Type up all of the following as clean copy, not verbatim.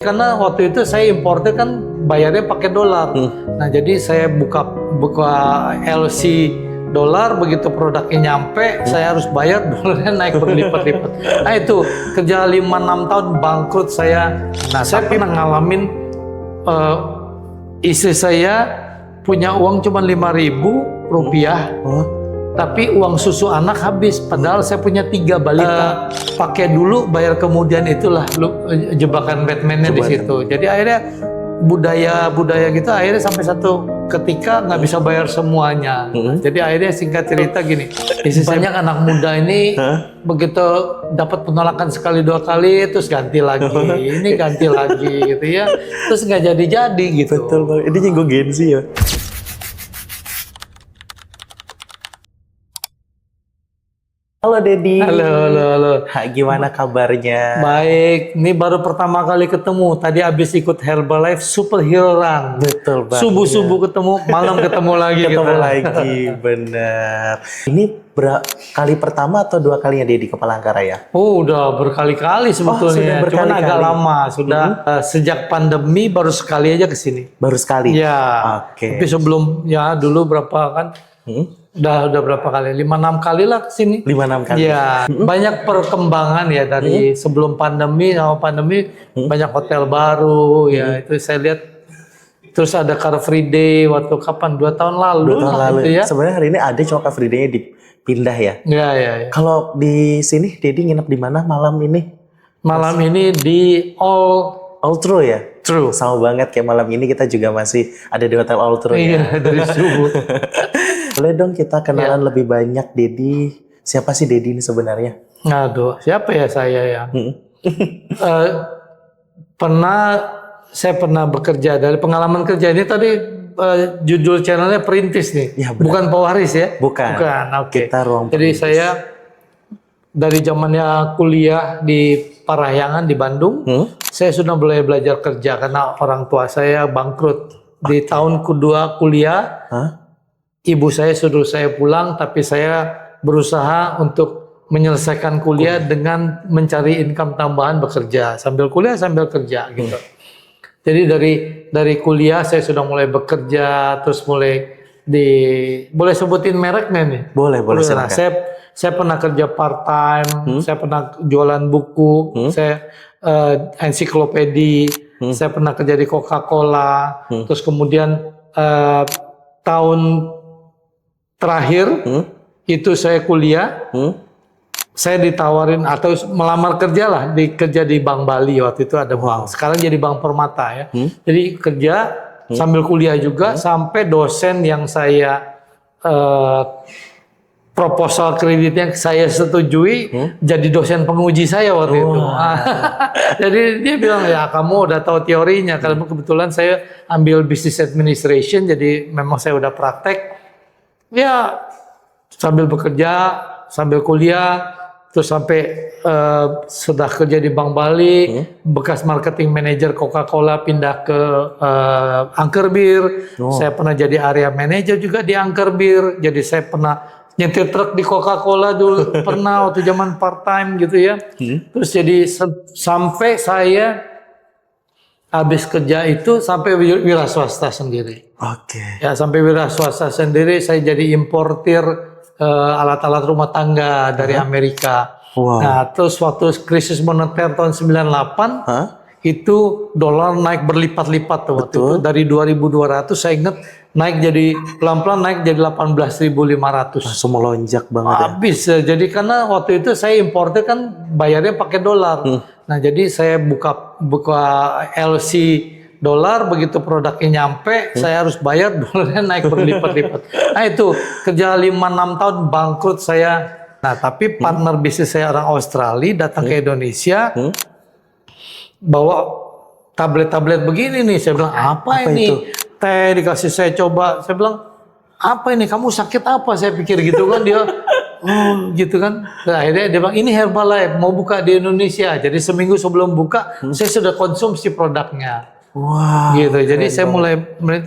Karena waktu itu saya importer kan bayarnya pakai dolar. Nah jadi saya buka LC dolar, begitu produknya nyampe saya harus bayar, dolarnya naik berlipat-lipat. Nah itu kerja 5-6 tahun bangkrut saya. Nah saya pernah ngalamin istri saya punya uang cuma 5.000 rupiah. Tapi uang susu anak habis, padahal saya punya 3 balita. Pakai dulu, bayar kemudian, itulah jebakan Batman-nya di situ. Jadi akhirnya budaya gitu, akhirnya sampai satu ketika nggak bisa bayar semuanya. Jadi akhirnya singkat cerita gini, banyak anak muda ini begitu dapat penolakan sekali 2 kali, terus ganti lagi, ini ganti lagi gitu ya, terus nggak jadi gitu. Betul Bang, ini nyinggung gengsi ya. Halo Dedi. Halo. Gimana kabarnya? Baik, ini baru pertama kali ketemu. Tadi habis ikut Herbalife Superhero Run. Betul banget. Subuh-subuh ketemu, malam ketemu lagi. Ketemu lagi, bener. Ini kali pertama atau 2 kalinya Dedi ke Palangkaraya? Oh, udah berkali-kali sebetulnya. Sudah Cuman berkali-kali. agak lama. Sudah sejak pandemi baru sekali aja ke sini. Baru sekali? Ya. Oke. Tapi sebelum, ya dulu berapa kan? Udah berapa kali? 5-6 kali lah ke sini. 5-6 kali? Ya, banyak perkembangan ya dari sebelum pandemi sama pandemi, banyak hotel baru ya, itu saya lihat. Terus ada Car Free Day waktu kapan? 2 tahun lalu. 2 tahun lalu. Gitu ya. Sebenarnya hari ini ada cuma Car Free Day-nya dipindah ya? Ya. Kalau di sini Dedi nginep di mana malam ini? Malam ini di All True ya? True. Sama banget kayak malam ini kita juga masih ada di Hotel All True Iya, ya? dari subuh. Boleh dong kita kenalan lebih banyak Dedi. Siapa sih Dedi ini sebenarnya? Aduh, siapa ya saya ya? Saya pernah bekerja, dari pengalaman kerja ini tadi judul channelnya Perintis nih. Ya, bukan pewaris ya? Bukan. Oke. Kita ruang Jadi perintis. saya dari zamannya kuliah di Parahyangan di Bandung, saya sudah mulai belajar kerja karena orang tua saya bangkrut. Di tahun kedua kuliah, ibu saya suruh saya pulang, tapi saya berusaha untuk menyelesaikan kuliah dengan mencari income tambahan, bekerja sambil kuliah sambil kerja gitu. Jadi dari kuliah saya sudah mulai bekerja, terus mulai boleh sebutin mereknya nih? Boleh Nah, silakan. saya pernah kerja part time, saya pernah jualan buku, saya ensiklopedi, saya pernah kerja di Coca-Cola, terus kemudian tahun terakhir itu saya kuliah, saya ditawarin atau melamar kerja lah, kerja di Bank Bali waktu itu ada bank. Sekarang jadi Bank Permata ya. Jadi kerja sambil kuliah juga, sampai dosen yang saya proposal kreditnya saya setujui jadi dosen penguji saya waktu itu. Jadi dia bilang, ya kamu udah tahu teorinya. Karena kebetulan saya ambil business administration, jadi memang saya udah praktek. Ya sambil bekerja, sambil kuliah, terus sampai sudah kerja di Bank Bali, bekas marketing manager Coca-Cola pindah ke Ankerbir. Saya pernah jadi area manager juga di Ankerbir. Jadi saya pernah nyetir truk di Coca-Cola dulu, pernah waktu zaman part time gitu ya. Terus jadi sampai saya habis kerja itu sampai wira swasta sendiri. Oke. Ya sampai wira swasta sendiri, saya jadi importir alat-alat rumah tangga dari Amerika. Nah terus waktu krisis moneter tahun 98, itu dolar naik berlipat-lipat tuh waktu itu. Dari 2.200 saya ingat naik jadi pelan-pelan naik jadi 18.500. Langsung melonjak banget ya. Habis jadi karena waktu itu saya importer kan bayarnya pakai dolar. Nah jadi saya buka LC dolar, begitu produknya nyampe saya harus bayar, dolarnya naik berlipat-lipat. Nah itu kerja 5-6 tahun bangkrut saya. Nah tapi partner bisnis saya orang Australia datang ke Indonesia, bawa tablet-tablet begini nih. Saya bilang apa ini? itu? Teh dikasih saya coba. Saya bilang apa ini? Kamu sakit apa? Saya pikir gitu kan dia. Oh gitu kan. Nah, akhirnya dia bilang ini Herbalife mau buka di Indonesia. Jadi seminggu sebelum buka saya sudah konsumsi produknya. Wah. Gitu. Jadi saya mulai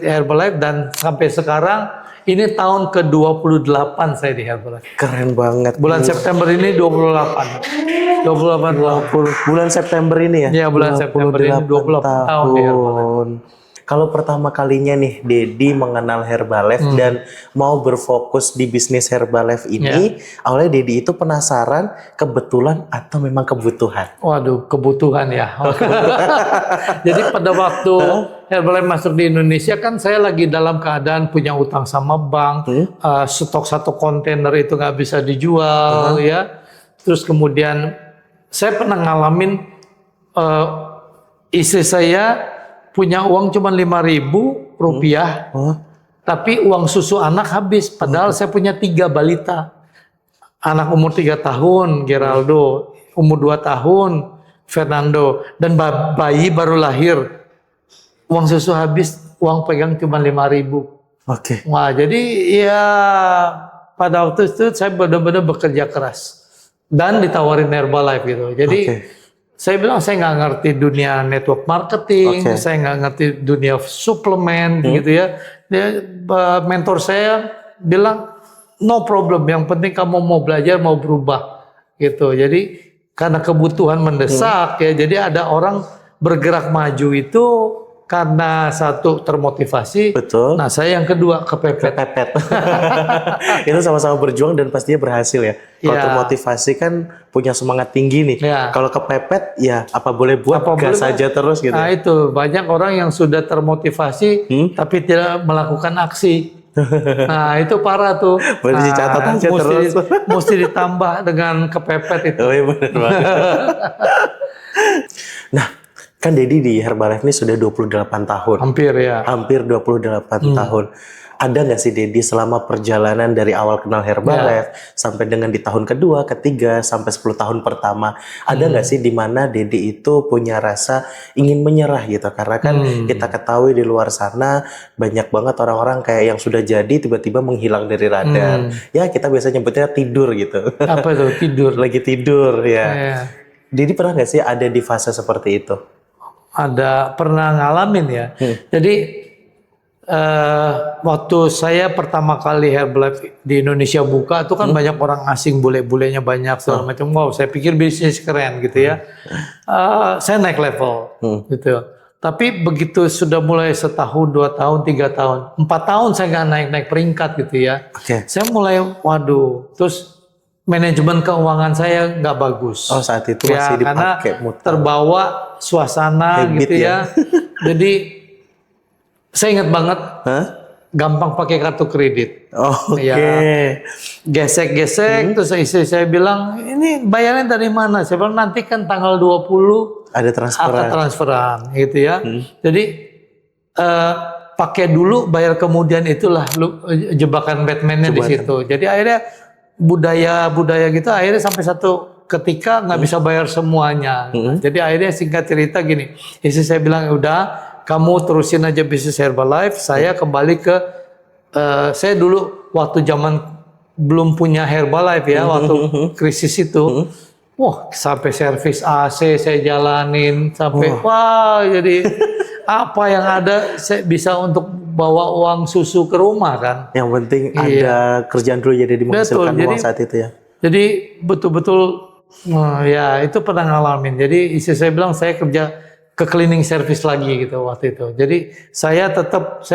Herbalife dan sampai sekarang ini tahun ke-28 saya di Herbalife. Keren banget. Bulan September ini 28. 28 Bulan September ini ya? Iya, bulan September ini 28 tahun di Herbalife. Kalau pertama kalinya nih Dedi mengenal Herbalife dan mau berfokus di bisnis Herbalife ini, awalnya Dedi itu penasaran, kebetulan atau memang kebutuhan? Waduh, kebutuhan ya. Jadi pada waktu Herbalife masuk di Indonesia kan saya lagi dalam keadaan punya utang sama bank, stok satu kontainer itu nggak bisa dijual ya. Terus kemudian saya pernah ngalamin istri saya punya uang cuma 5.000 rupiah, tapi uang susu anak habis. Padahal saya punya 3 balita, anak umur 3 tahun Geraldo, umur 2 tahun Fernando, dan bayi baru lahir. Uang susu habis, uang pegang cuma 5.000. Oke. Wah, jadi ya pada waktu itu saya benar-benar bekerja keras dan ditawarin Herbalife gitu. Jadi saya bilang saya nggak ngerti dunia network marketing, saya nggak ngerti dunia suplemen gitu ya. Mentor saya bilang no problem, yang penting kamu mau belajar, mau berubah gitu. Jadi karena kebutuhan mendesak ya, jadi ada orang bergerak maju itu karena satu termotivasi. Betul. Nah saya yang kedua kepepet. Itu sama-sama berjuang dan pastinya berhasil ya. Kalau termotivasi kan punya semangat tinggi nih. Kalau kepepet ya apa boleh buat, gas saja terus gitu. Nah itu banyak orang yang sudah termotivasi tapi tidak melakukan aksi. Nah itu parah tuh. Boleh dicatat aja terus. Mesti ditambah dengan kepepet itu. Oh iya benar banget. Nah, kan Dedi di Herbalife ini sudah 28 tahun. Hampir ya. Hampir 28 tahun. Ada nggak sih Dedi selama perjalanan dari awal kenal Herbalife sampai dengan di tahun kedua, ketiga, sampai 10 tahun pertama, ada nggak sih di mana Dedi itu punya rasa ingin menyerah gitu? Karena kan kita ketahui di luar sana banyak banget orang-orang kayak yang sudah jadi tiba-tiba menghilang dari radar. Ya kita biasa nyebutnya tidur gitu. Apa itu tidur? Lagi tidur ya. Dedi pernah nggak sih ada di fase seperti itu? Ada, pernah ngalamin ya. Jadi waktu saya pertama kali Herbalife di Indonesia buka itu kan banyak orang asing, bule-bulenya banyak segala macam. Wow, saya pikir bisnis keren gitu ya. Saya naik level gitu. Tapi begitu sudah mulai 1 tahun, 2 tahun, 3 tahun, 4 tahun saya nggak naik peringkat gitu ya. Saya mulai waduh, terus manajemen keuangan saya nggak bagus. Oh saat itu masih dipakai karena terbawa suasana habit gitu ya. Jadi saya ingat banget gampang pakai kartu kredit. Gesek-gesek terus istri saya bilang ini bayarnya dari mana? Saya bilang nanti kan tanggal 20 ada transferan gitu ya. Jadi pakai dulu bayar kemudian, itulah jebakan Batman-nya di situ. Jadi akhirnya budaya gitu akhirnya sampai satu ketika nggak bisa bayar semuanya. Jadi akhirnya singkat cerita gini, istri saya bilang udah kamu terusin aja bisnis Herbalife, saya kembali ke saya dulu waktu zaman belum punya Herbalife ya, waktu krisis itu, wah sampai servis AC saya jalanin sampai wah jadi apa yang ada saya bisa untuk bawa uang susu ke rumah kan. Yang penting ada kerjaan dulu jadi menghasilkan uang saat itu ya. Jadi betul-betul ya itu pernah ngalamin. Jadi istri saya bilang saya kerja ke cleaning service lagi gitu waktu itu. Jadi saya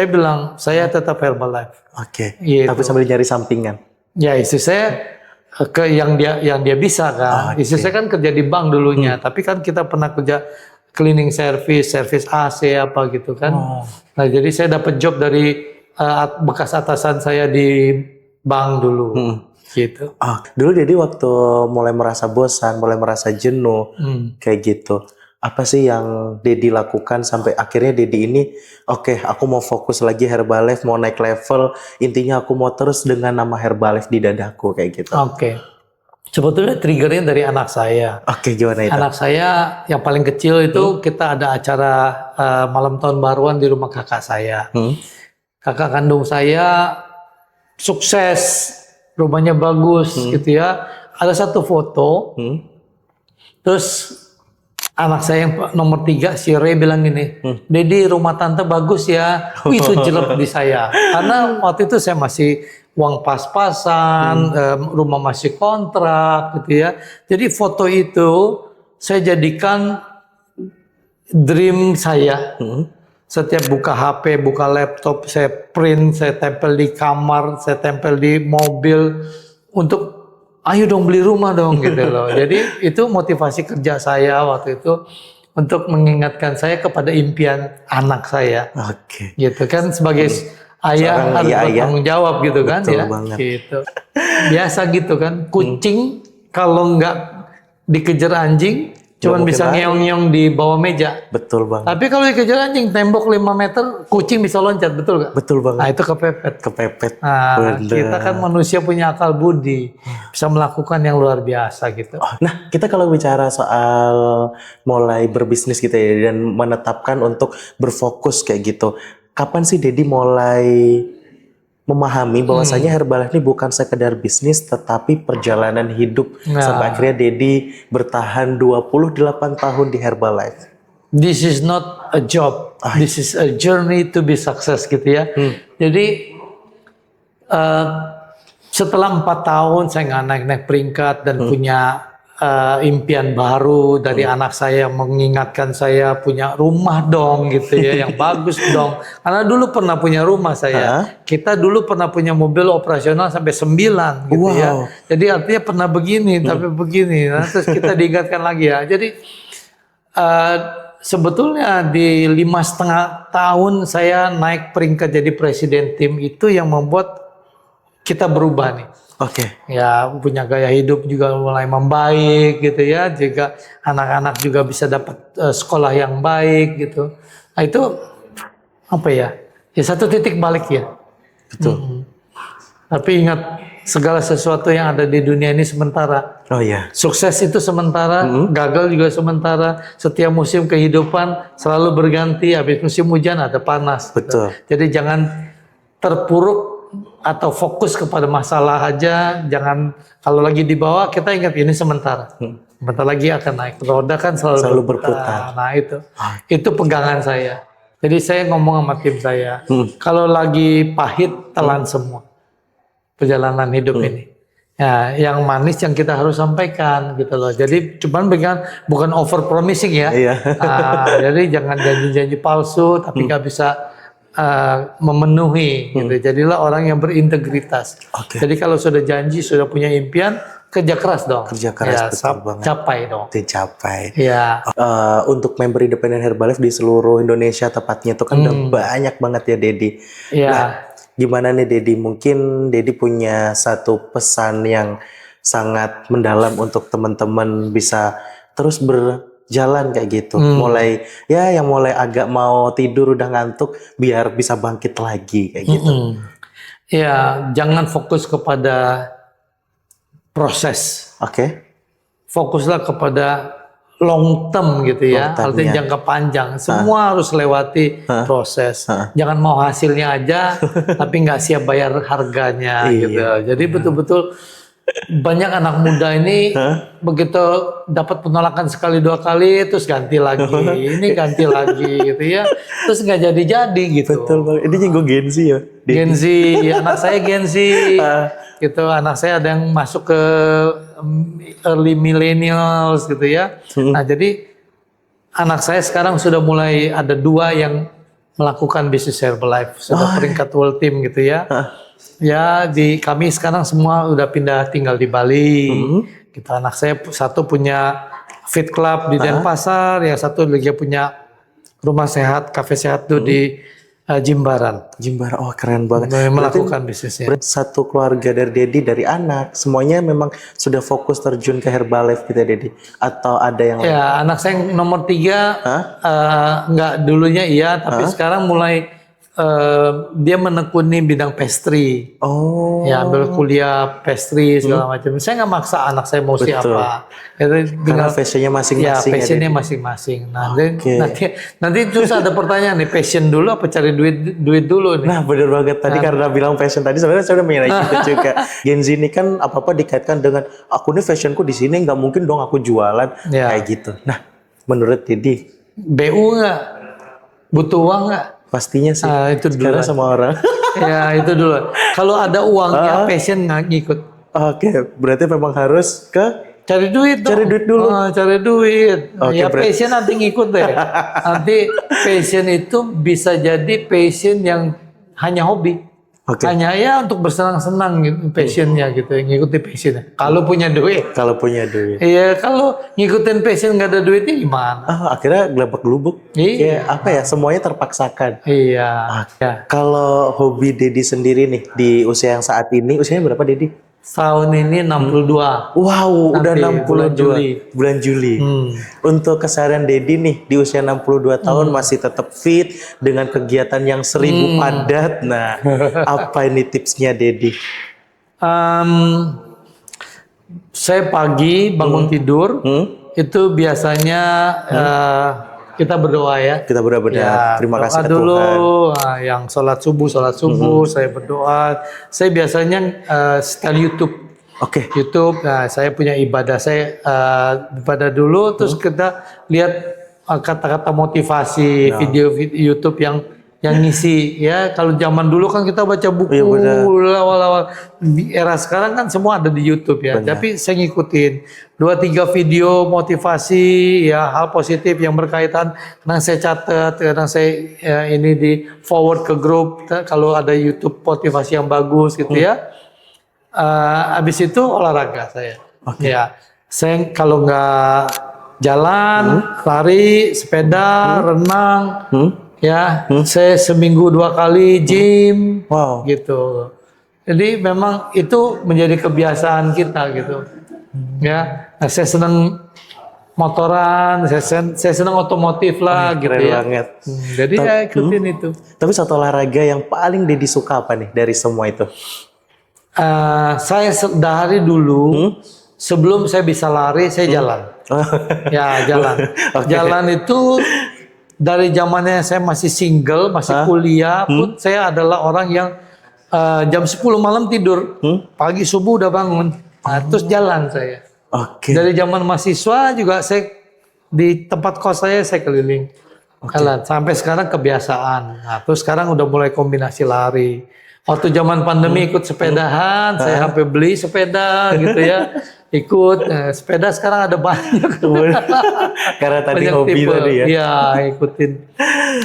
bilang saya tetap Herbalife. Gitu. Tapi sambil nyari sampingan. Ya istri saya ke yang dia bisa kan. Istri saya kan kerja di bank dulunya, tapi kan kita pernah kerja cleaning service AC apa gitu kan. Nah jadi saya dapat job dari bekas atasan saya di bank dulu. Gitu. Dulu Dedi waktu mulai merasa bosan, mulai merasa jenuh kayak gitu, apa sih yang Dedi lakukan sampai akhirnya Dedi ini aku mau fokus lagi Herbalife, mau naik level, intinya aku mau terus dengan nama Herbalife di dadaku kayak gitu. Sebetulnya triggernya dari anak saya. Gimana itu? Anak saya yang paling kecil itu kita ada acara malam tahun baruan di rumah kakak saya. Kakak kandung saya sukses, rumahnya bagus gitu ya. Ada satu foto, terus anak saya yang nomor 3 si Ray bilang gini, Dedi rumah tante bagus ya. Itu jelek di saya. Karena waktu itu saya masih uang pas-pasan, rumah masih kontrak gitu ya. Jadi foto itu saya jadikan dream saya. Setiap buka HP, buka laptop, saya print, saya tempel di kamar, saya tempel di mobil untuk ayo dong beli rumah dong gitu loh. Jadi itu motivasi kerja saya waktu itu untuk mengingatkan saya kepada impian anak saya. Oke. Gitu kan sebagai ayah harus bertanggung jawab gitu kan. Betul Ya. banget. Gitu. Biasa gitu kan. Kucing kalau nggak dikejar anjing cuman mungkin bisa lari. ngeong-ngeong di bawah meja. Betul banget. Tapi kalau dikejar anjing tembok 5 meter, kucing bisa loncat, betul nggak? Betul banget. Nah itu kepepet. Kepepet. Nah, Bener. kita kan manusia punya akal budi, bisa melakukan yang luar biasa gitu. Nah, kita kalau bicara soal mulai berbisnis gitu ya dan menetapkan untuk berfokus kayak gitu. Kapan sih Dedi mulai memahami bahwasanya Herbalife ini bukan sekedar bisnis tetapi perjalanan hidup Nah. sampai akhirnya Dedi bertahan 28 tahun di Herbalife. This is not a job, this is a journey to be success gitu ya. Jadi setelah 4 tahun saya nggak naik-naik peringkat dan punya impian baru dari anak saya mengingatkan saya punya rumah dong gitu ya yang bagus dong. Karena dulu pernah punya rumah saya. Kita dulu pernah punya mobil operasional sampai 9 gitu ya. Jadi artinya pernah begini tapi begini. Nah, terus kita diingatkan lagi ya. Jadi sebetulnya di 5,5 tahun saya naik peringkat jadi presiden tim itu yang membuat kita berubah nih. Oke. Ya punya gaya hidup juga mulai membaik gitu ya. Juga anak-anak juga bisa dapat sekolah yang baik gitu. Nah itu apa ya? Ya satu titik balik ya. Betul. Tapi ingat segala sesuatu yang ada di dunia ini sementara. Oh iya. Sukses itu sementara, gagal juga sementara. Setiap musim kehidupan selalu berganti. Habis musim hujan ada panas. Betul. Jadi jangan terpuruk atau fokus kepada masalah aja. Jangan kalau lagi di bawah kita ingat ini sementara. Bentar lagi akan naik. Roda kan selalu berputar. Nah itu pegangan saya. Jadi saya ngomong sama tim saya, kalau lagi pahit telan semua perjalanan hidup ini. Ya, yang manis yang kita harus sampaikan gitu loh. Jadi cuman bukan over promising ya. Jadi jangan janji-janji palsu tapi nggak bisa memenuhi gitu. Jadilah orang yang berintegritas. Jadi kalau sudah janji, sudah punya impian, kerja keras dong. Kerja keras, betul banget. Capai dong. Dicapai. Ya. Untuk member independen Herbalife di seluruh Indonesia tepatnya itu kan udah banyak banget ya Dedi. Ya. Nah, gimana nih Dedi? Mungkin Dedi punya satu pesan yang sangat mendalam untuk teman-teman bisa terus berjalan kayak gitu. Mulai ya yang mulai agak mau tidur udah ngantuk biar bisa bangkit lagi kayak gitu. Ya, jangan fokus kepada proses. Oke. Fokuslah kepada long term gitu ya. Artinya jangka panjang. Semua harus lewati proses. Jangan mau hasilnya aja tapi nggak siap bayar harganya gitu. Jadi betul-betul banyak anak muda ini begitu dapat penolakan sekali 2 kali terus ganti lagi. Ini ganti lagi gitu ya. Terus nggak jadi-jadi gitu. Betul banget. Ini nyinggung Gen Z ya. Gen Z, anak saya Gen Z. Gitu, anak saya ada yang masuk ke early millennials gitu ya. Nah jadi anak saya sekarang sudah mulai ada 2 yang melakukan bisnis Herbalife, sudah peringkat world team gitu ya. Ya kami sekarang semua udah pindah tinggal di Bali. Gitu, anak saya satu punya fit club di Denpasar, yang satu lagi punya rumah sehat, kafe sehat tuh di Jimbaran. Jimbaran, oh keren banget. Melakukan bisnisnya. Satu keluarga dari Dedi, dari anak, semuanya memang sudah fokus terjun ke Herbalife gitu ya Dedi? Atau ada yang lain? Ya, anak saya yang nomor 3, nggak dulunya iya, tapi sekarang mulai dia menekuni bidang pastry. Oh. Ya, ambil kuliah pastry segala macam. Saya nggak maksa anak saya mau siapa. Karena passionnya masing-masing. Ya, passionnya masing-masing. Nah, nanti terus ada pertanyaan nih, passion dulu apa cari duit dulu nih? Nah, bener banget tadi karena bilang passion tadi sebenarnya saya udah mengenai itu juga. Gen Z ini kan apa-apa dikaitkan dengan aku nih fashionku di sini nggak mungkin dong aku jualan kayak gitu. Nah, menurut Dedi? BU nggak? Butuh uang nggak? Pastinya sih. Itu dulu. Karena sama orang. Ya itu dulu. Kalau ada uangnya, passion nggak ngikut. Oke, berarti memang harus ke Cari duit dong. Cari duit dulu. Cari duit. Oke, Ya berarti- passion nanti ngikut deh. Nanti passion itu bisa jadi passion yang hanya hobi. Oke. Hanya ya untuk bersenang-senang gitu passionnya gitu. Ngikuti passionnya. Kalau punya duit. kalau punya duit. Iya kalau ngikutin passion nggak ada duitnya gimana? Akhirnya gelabak-gelubuk. Iya. Kayak apa ya? Semuanya terpaksakan. Iya. Ya. Kalau hobi Dedi sendiri nih di usia yang saat ini, usianya berapa Dedi? Tahun ini 62. Wow, udah Nanti 62 bulan Juli. Bulan Juli. Untuk keseharian Dedi nih di usia 62 tahun masih tetap fit dengan kegiatan yang 1000 padat. Nah, apa ini tipsnya Dedi? Saya pagi bangun tidur itu biasanya kita berdoa ya. Kita berdoa. Terima kasih ke dulu. Tuhan. Nah, yang sholat subuh saya berdoa. Saya biasanya setel YouTube. Oke. YouTube. Nah, saya punya ibadah saya ibadah dulu. Terus kita lihat kata-kata motivasi video YouTube yang ngisi ya. Kalau zaman dulu kan kita baca buku awal-awal. Era sekarang kan semua ada di YouTube ya. Tapi saya ngikutin 2-3 video motivasi ya, hal positif yang berkaitan. Kadang saya catat, kadang saya ini di forward ke grup kalau ada YouTube motivasi yang bagus gitu ya. Habis itu olahraga saya. Ya, saya kalau nggak jalan, lari, sepeda, renang. Ya, saya seminggu 2 kali gym, gitu. Jadi memang itu menjadi kebiasaan kita gitu. Ya, nah, saya senang motoran, saya senang otomotif lah gitu ya. Banget. Jadi ya ikutin itu. Tapi satu olahraga yang paling Dedi suka apa nih dari semua itu? Saya dari dulu sebelum saya bisa lari, saya jalan. Ya jalan. Jalan itu dari zamannya saya masih single, masih kuliah pun saya adalah orang yang jam 10 malam tidur, pagi subuh udah bangun, terus jalan saya. Dari zaman mahasiswa juga saya di tempat kos saya keliling, jalan sampai sekarang kebiasaan. Nah, terus sekarang udah mulai kombinasi lari. Waktu zaman pandemi ikut sepedahan, saya sampai beli sepeda gitu ya. Ikut sepeda sekarang ada banyak. Karena tadi banyak hobi tipe. tadi ya. Iya, ikutin.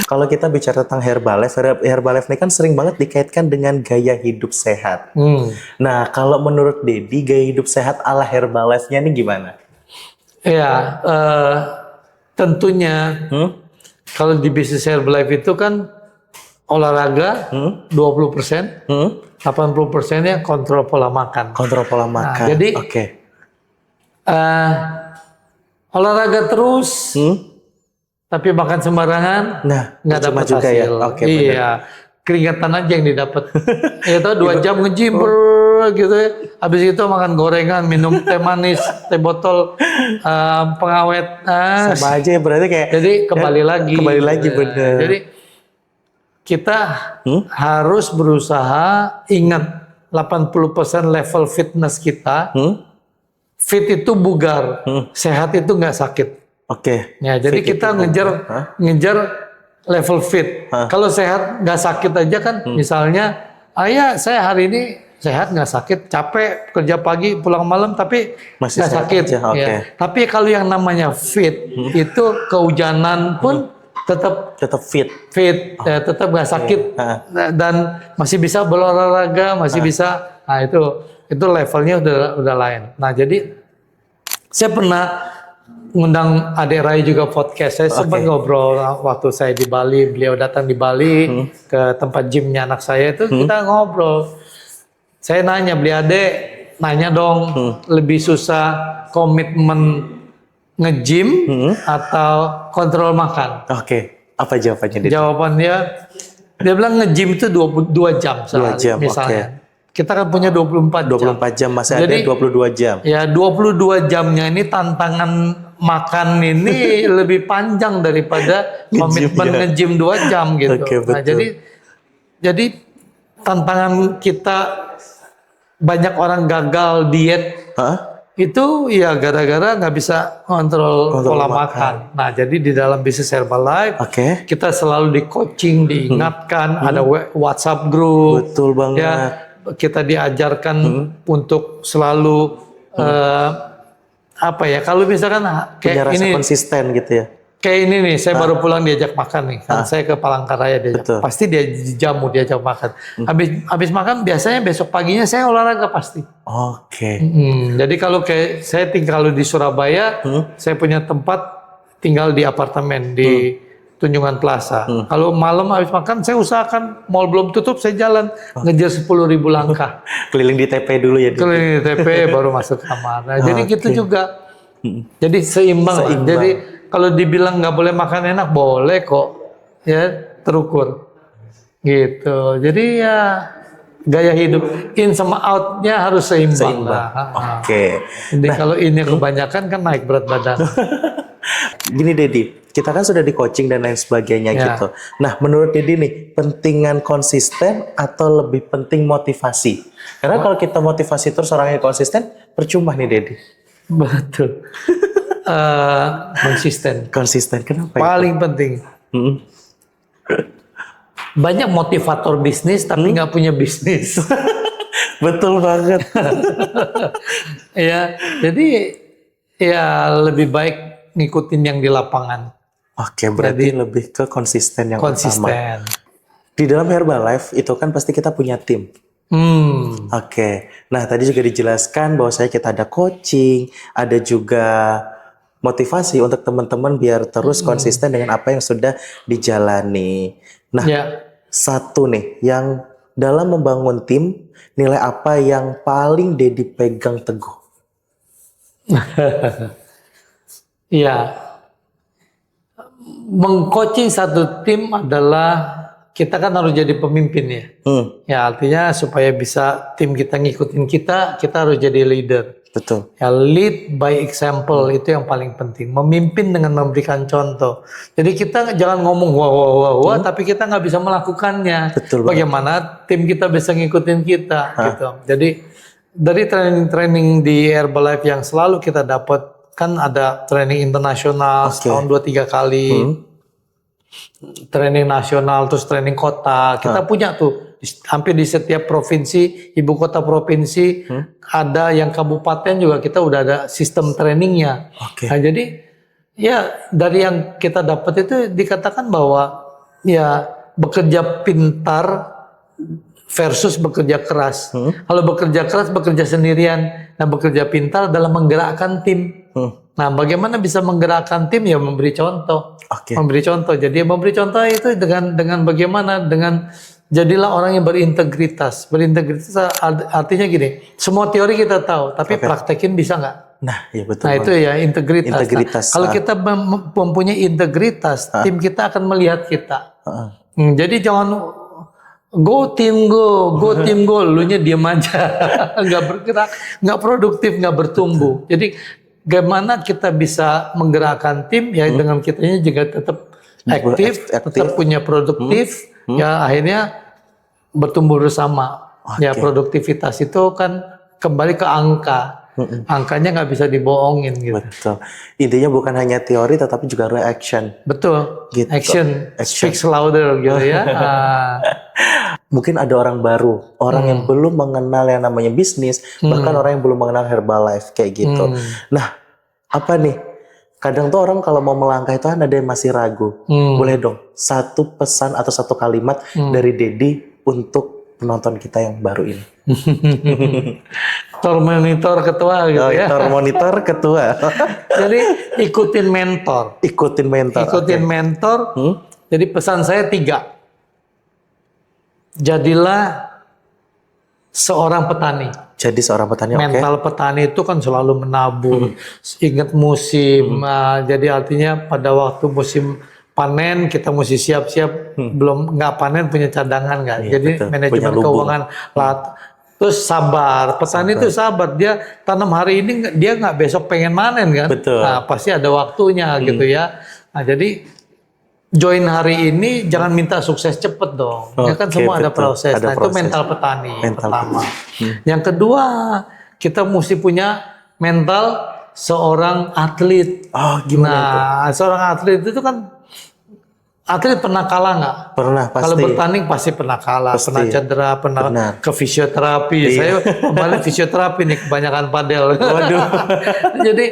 Kalau kita bicara tentang Herbalife ini kan sering banget dikaitkan dengan gaya hidup sehat. Nah, kalau menurut Dedi, gaya hidup sehat ala Herbalife-nya ini gimana? Ya, tentunya kalau di bisnis Herbalife itu kan olahraga 20%, 80%-nya kontrol pola makan. Kontrol pola makan. Jadi olahraga terus, tapi makan sembarangan, nggak dapat juga hasil. ya. Iya, keringetan aja yang didapat. Itu 2 jam nge-gym gitu ya. Habis itu makan gorengan, minum teh manis, teh botol, pengawet. Sama aja ya berarti kayak. Jadi kembali lagi. Kembali lagi bener. Jadi kita harus berusaha ingat 80% level fitness kita. Fit itu bugar, sehat itu nggak sakit. Ya, jadi fit kita ngejar level fit. Kalau sehat nggak sakit aja kan, misalnya, saya hari ini sehat nggak sakit, capek kerja pagi pulang malam tapi masih nggak sakit. Ya. Tapi kalau yang namanya fit itu kehujanan pun tetap fit, ya, tetap nggak sakit dan masih bisa berolahraga, masih bisa. Nah itu levelnya udah lain. Nah jadi saya pernah ngundang adik Rai juga podcast. Saya sempat ngobrol waktu saya di Bali, beliau datang di Bali ke tempat gymnya anak saya itu kita ngobrol. Saya nanya beli adik, nanya dong lebih susah komitmen nge-gym atau kontrol makan. Apa jawabannya? Jawabannya dia bilang nge-gym itu 2 jam sehari, 2 jam, misalnya. Kita kan punya 24 jam. 24 jam masih ada 22 jam. Ya 22 jamnya ini tantangan makan ini lebih panjang daripada komitmen nge-gym 2 jam gitu. Nah, jadi tantangan kita banyak orang gagal diet Itu ya gara-gara nggak bisa kontrol pola makan. Nah, jadi di dalam bisnis Herbalife Oke. kita selalu di coaching, diingatkan, ada WhatsApp group. Betul banget. Ya, kita diajarkan untuk selalu apa ya? Kalau misalkan Punya kayak rasa ini, konsisten gitu ya. kayak ini nih, saya baru pulang diajak makan nih. Kan saya ke Palangkaraya diajak. Betul. Pasti dia jamu diajak makan. Habis makan biasanya besok paginya saya olahraga pasti. Oke. Jadi kalau kayak saya tinggal di Surabaya, saya punya tempat tinggal di apartemen di Tunjungan Plaza. Kalau malam habis makan saya usahakan mall belum tutup saya jalan ngejar 10.000 langkah. Keliling di TP dulu ya. Keliling TP baru masuk kamar. Nah, jadi gitu juga. Jadi seimbang lah. Jadi kalau dibilang nggak boleh makan enak, boleh kok. Ya, terukur. Gitu. Jadi ya gaya hidup in sama out-nya harus seimbang lah. Oke. Jadi kalau ini kebanyakan kan naik berat badan. Gini Dedi, kita kan sudah di coaching dan lain sebagainya gitu. Nah, menurut Dedi nih, pentingan konsisten atau lebih penting motivasi? Karena kalau kita motivasi terus orangnya konsisten, percuma nih Dedi. Betul. Konsisten. Konsisten, kenapa? Paling penting. Banyak motivator bisnis tapi nggak punya bisnis. Betul banget. Ya, jadi ya lebih baik ngikutin yang di lapangan. Oke, berarti lebih ke konsisten yang utama. Konsisten. Di dalam Herbalife itu kan pasti kita punya tim. Oke, nah tadi juga dijelaskan bahwa kita ada coaching, ada juga motivasi untuk teman-teman biar terus konsisten dengan apa yang sudah dijalani. Nah, satu nih yang dalam membangun tim, nilai apa yang paling Dedi pegang teguh? Ya, mengcoaching satu tim adalah kita kan harus jadi pemimpin ya. Ya artinya supaya bisa tim kita ngikutin kita harus jadi leader. Betul. Ya lead by example itu yang paling penting. Memimpin dengan memberikan contoh. Jadi kita jangan ngomong wah tapi kita nggak bisa melakukannya. Betul. Bagaimana tim kita bisa ngikutin kita gitu. Jadi dari training-training di Herbalife yang selalu kita dapat kan ada training internasional setahun 2-3 kali. Training nasional, terus training kota. Kita punya tuh hampir di setiap provinsi, ibu kota provinsi, ada yang kabupaten juga kita udah ada sistem trainingnya. Nah, jadi ya dari yang kita dapat itu dikatakan bahwa ya bekerja pintar versus bekerja keras. Kalau bekerja keras, bekerja sendirian. Nah, bekerja pintar dalam menggerakkan tim. Nah, bagaimana bisa menggerakkan tim? Ya memberi contoh. Memberi contoh. Jadi memberi contoh itu dengan bagaimana? Dengan jadilah orang yang berintegritas. Berintegritas artinya gini, semua teori kita tahu, tapi praktekin bisa nggak? Nah, ya betul. Nah, itu ya integritas. Nah, kalau kita mempunyai integritas, tim kita akan melihat kita. Jadi jangan go tim go, lu nya diam aja, nggak bergerak, nggak produktif, nggak bertumbuh. Jadi bagaimana kita bisa menggerakkan tim ya dengan kitanya juga tetap aktif, tetap punya produktif, ya akhirnya bertumbuh bersama. Ya produktivitas itu kan kembali ke angka. Angkanya nggak bisa dibohongin gitu. Betul. Intinya bukan hanya teori tetapi juga reaction. Betul. Gitu. Action speaks louder gitu ya. Mungkin ada orang baru, orang yang belum mengenal yang namanya bisnis, bahkan orang yang belum mengenal Herbalife kayak gitu. Nah, apa nih? Kadang tuh orang kalau mau melangkah itu kan ada yang masih ragu. Boleh dong satu pesan atau satu kalimat dari Dedi untuk penonton kita yang baru ini. Tor monitor ketua gitu ya. Tor monitor ketua. Jadi ikutin mentor. Ikutin mentor. Jadi pesan saya 3. Jadilah seorang petani. Jadi seorang petani. Mental petani itu kan selalu menabur. Ingat musim. Jadi artinya pada waktu musim panen kita mesti siap-siap. Belum nggak panen punya cadangan nggak. Jadi betul. manajemen keuangan. Terus sabar. Petani itu sabar. Dia tanam hari ini dia nggak besok pengen panen kan. Betul. Nah, pasti ada waktunya gitu ya. Nah, jadi join hari ini jangan minta sukses cepet dong. Ya kan semua ada proses. Nah, itu mental petani pertama. Yang kedua, kita mesti punya mental seorang atlet. Oh, gimana itu? Nah, seorang atlet itu kan atlet pernah kalah nggak? Pernah pasti. Kalau bertanding pasti pernah kalah, Pasti. pernah cedera, pernah Benar. ke fisioterapi. Saya kemarin fisioterapi nih, kebanyakan padel. Waduh. Jadi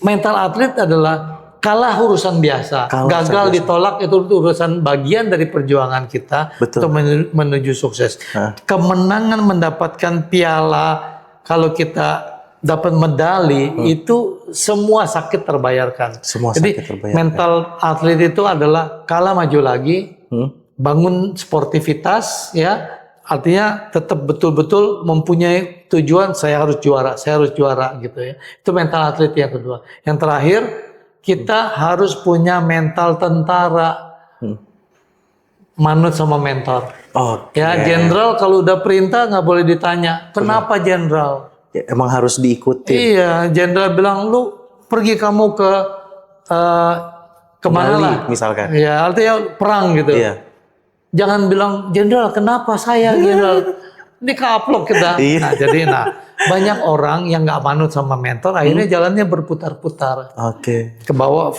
mental atlet adalah kalah urusan biasa, Kalah urusan gagal biasa. ditolak itu urusan bagian dari perjuangan kita Betul. untuk menuju sukses. Hah. Kemenangan mendapatkan piala, kalau kita dapat medali itu semua sakit terbayarkan. Semua Jadi sakit terbayarkan. mental atlet itu adalah kalah maju lagi, bangun sportivitas, ya artinya tetap betul-betul mempunyai tujuan saya harus juara gitu ya. Itu mental atlet yang kedua. Yang terakhir kita harus punya mental tentara, manut sama mentor. Oke. Ya jenderal kalau udah perintah nggak boleh ditanya kenapa jenderal. Ya, emang harus diikuti. Iya, jenderal bilang lu pergi kamu ke kemana Bali, lah, misalkan. ya artinya perang gitu. Iya. Jangan bilang jenderal kenapa saya jenderal, ini keaplok kita. Iya. Nah jadi banyak orang yang nggak manut sama mentor, akhirnya jalannya berputar-putar Oke. ke bawah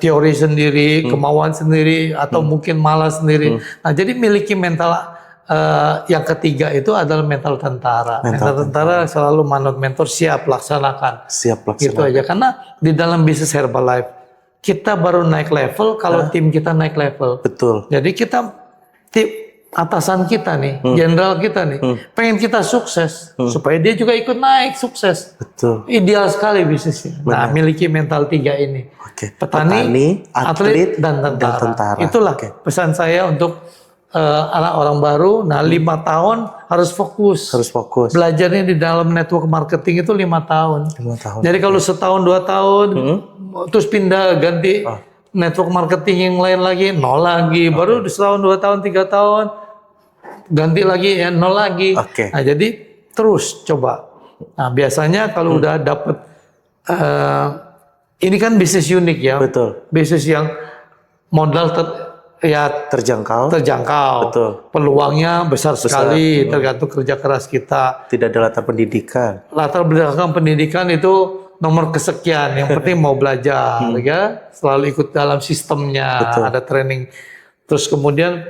teori sendiri, kemauan sendiri, atau mungkin malas sendiri. Nah jadi miliki mental yang ketiga itu adalah mental tentara. Mental tentara selalu manut mentor, siap laksanakan. Siap laksanakan. Gitu aja. Karena di dalam bisnis Herbalife kita baru naik level kalau tim kita naik level. Betul. Jadi kita tim atasan kita nih, jenderal kita nih, pengen kita sukses supaya dia juga ikut naik sukses. Betul. Ideal sekali bisnisnya. Nah, miliki mental tiga ini. Oke. Petani, atlet, dan tentara. Itulah pesan saya untuk anak orang baru. Nah, 5 tahun harus fokus. Harus fokus. Belajarnya di dalam network marketing itu 5 tahun. 5 tahun. Jadi kalau setahun 2 tahun, terus pindah ganti network marketing yang lain lagi, 0 lagi. Baru setahun 2 tahun 3 tahun ganti lagi ya 0 lagi. Oke. Nah jadi terus coba. Nah biasanya kalau udah dapet ini kan bisnis unik ya. Betul. Bisnis yang modal Terjangkau. Betul. Peluangnya besar sekali, tergantung kerja keras kita. Tidak ada latar pendidikan. Latar belakang pendidikan itu nomor kesekian. Yang penting mau belajar, ya. Selalu ikut dalam sistemnya. Betul. Ada training. Terus kemudian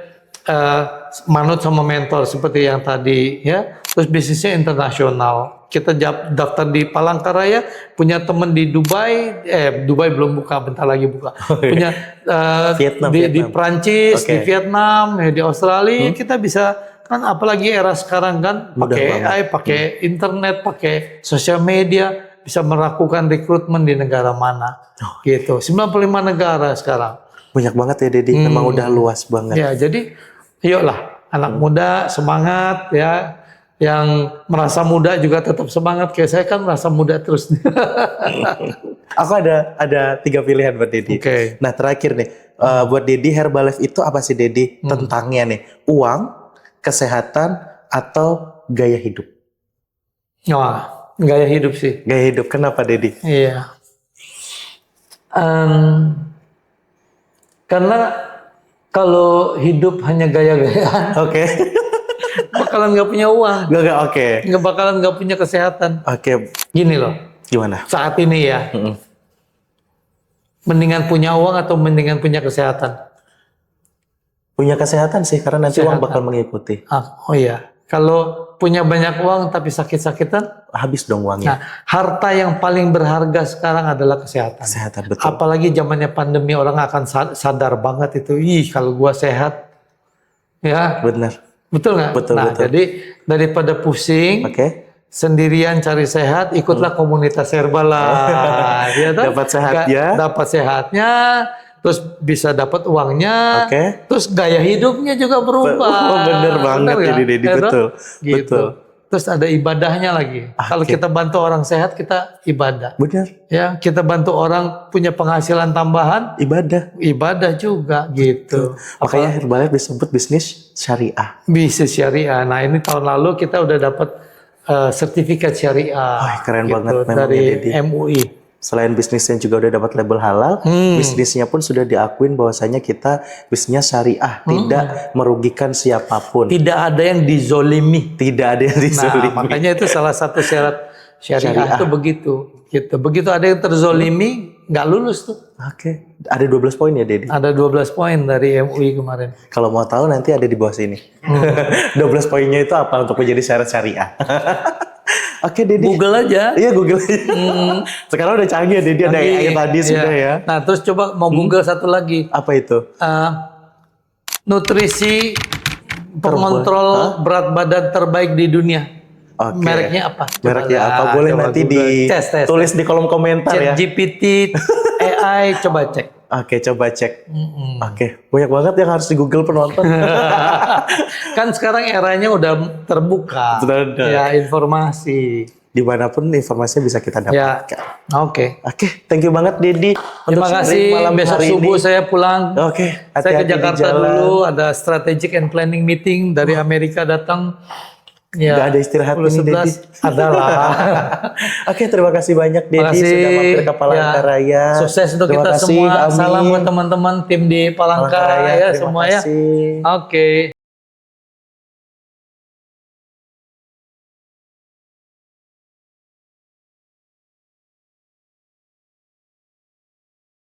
manut sama mentor seperti yang tadi, ya. Terus bisnisnya internasional. Kita daftar di Palangkaraya, punya teman di Dubai, Dubai belum buka, bentar lagi buka. Punya di Prancis, di Vietnam, di Australia, kita bisa kan apalagi era sekarang kan pakai AI, pakai internet, pakai sosial media, bisa melakukan rekrutmen di negara mana. Gitu. 95 negara sekarang. Banyak banget ya Dedi, memang udah luas banget. Ya, jadi yuklah anak muda semangat ya. Yang merasa muda juga tetap semangat, kayak saya kan merasa muda terus. Aku ada 3 pilihan buat Dedi. Oke. Nah terakhir nih, buat Dedi Herbalife itu apa sih Dedi? Tentangnya nih, uang, kesehatan, atau gaya hidup? Wah, gaya hidup sih. Gaya hidup, kenapa Dedi? Iya. Karena kalau hidup hanya gaya-gayaan, Oke. bakalan nggak punya uang, Gak, oke. nggak bakalan nggak punya kesehatan. Oke, Gini loh, gimana? saat ini ya, mendingan punya uang atau mendingan punya kesehatan? Punya kesehatan sih, karena nanti uang bakal mengikuti. Oh iya, kalau punya banyak uang tapi sakit-sakitan, Habis dong uangnya. nah harta yang paling berharga sekarang adalah kesehatan. Kesehatan, betul. Apalagi zamannya pandemi, orang akan sadar banget itu. Ih, kalau gua sehat, ya Benar. betul nggak? Betul, Nah, betul. jadi daripada pusing Oke. sendirian cari sehat, ikutlah komunitas Herbalife. Ya kan? Dapat sehatnya. Dapat sehatnya, terus bisa dapat uangnya, Oke. terus gaya hidupnya juga berubah. Oh, bener banget Bener ini, nggak? Dedi. Ya kan? Betul. Gitu. Betul. Terus ada ibadahnya lagi. Kalau kita bantu orang sehat, kita ibadah. Benar. Ya, kita bantu orang punya penghasilan tambahan, Ibadah. ibadah juga gitu. Makanya Herbalife disebut bisnis syariah. Bisnis syariah. Nah, ini tahun lalu kita udah dapat sertifikat syariah. Wah, keren banget memang dari ya, Dedi. MUI. Selain bisnisnya juga udah dapat label halal, bisnisnya pun sudah diakuin bahwasanya kita bisnisnya syariah, tidak merugikan siapapun. Tidak ada yang dizolimi. Tidak ada yang Nah, dizolimi. makanya itu salah satu syarat syariah itu begitu. Gitu. Begitu ada yang terzolimi, nggak lulus tuh. Oke, ada 12 poin ya, Dedi? Ada 12 poin dari MUI kemarin. Kalau mau tahu nanti ada di bawah sini. 12 poinnya itu apa untuk menjadi syarat syariah? Oke, Dedi. Google aja. Iya, Google aja. Sekarang udah canggih ya, Dedi. Ada AI tadi Iya. sudah ya. Nah, terus coba mau Google satu lagi. Apa itu? Nutrisi pengontrol berat badan terbaik di dunia. Oke. Mereknya apa? Coba Mereknya lah, apa? Boleh coba nanti Google. Tes. tulis di kolom komentar ya. ChatGPT, AI, coba cek. Oke, coba cek. Oke, banyak banget yang harus di Google penonton. Kan sekarang eranya udah terbuka. Betul. Ya, informasi. Dimanapun informasinya bisa kita Ya, dapatkan. oke. Oke, thank you banget Dedi. Terima kasih. Besok subuh saya pulang. Oke, Saya ke hati-hati di Jakarta jalan. dulu, ada strategic and planning meeting dari Amerika datang. Ya, Nggak ada istirahat ini, 10-11. Adalah. Oke, terima kasih banyak Dedi sudah mampir ke Palangkaraya. Sukses untuk Terima kita kasih, semua. amin. Salam buat teman-teman tim di Palangkaraya Terima semua ya. kasih. Oke.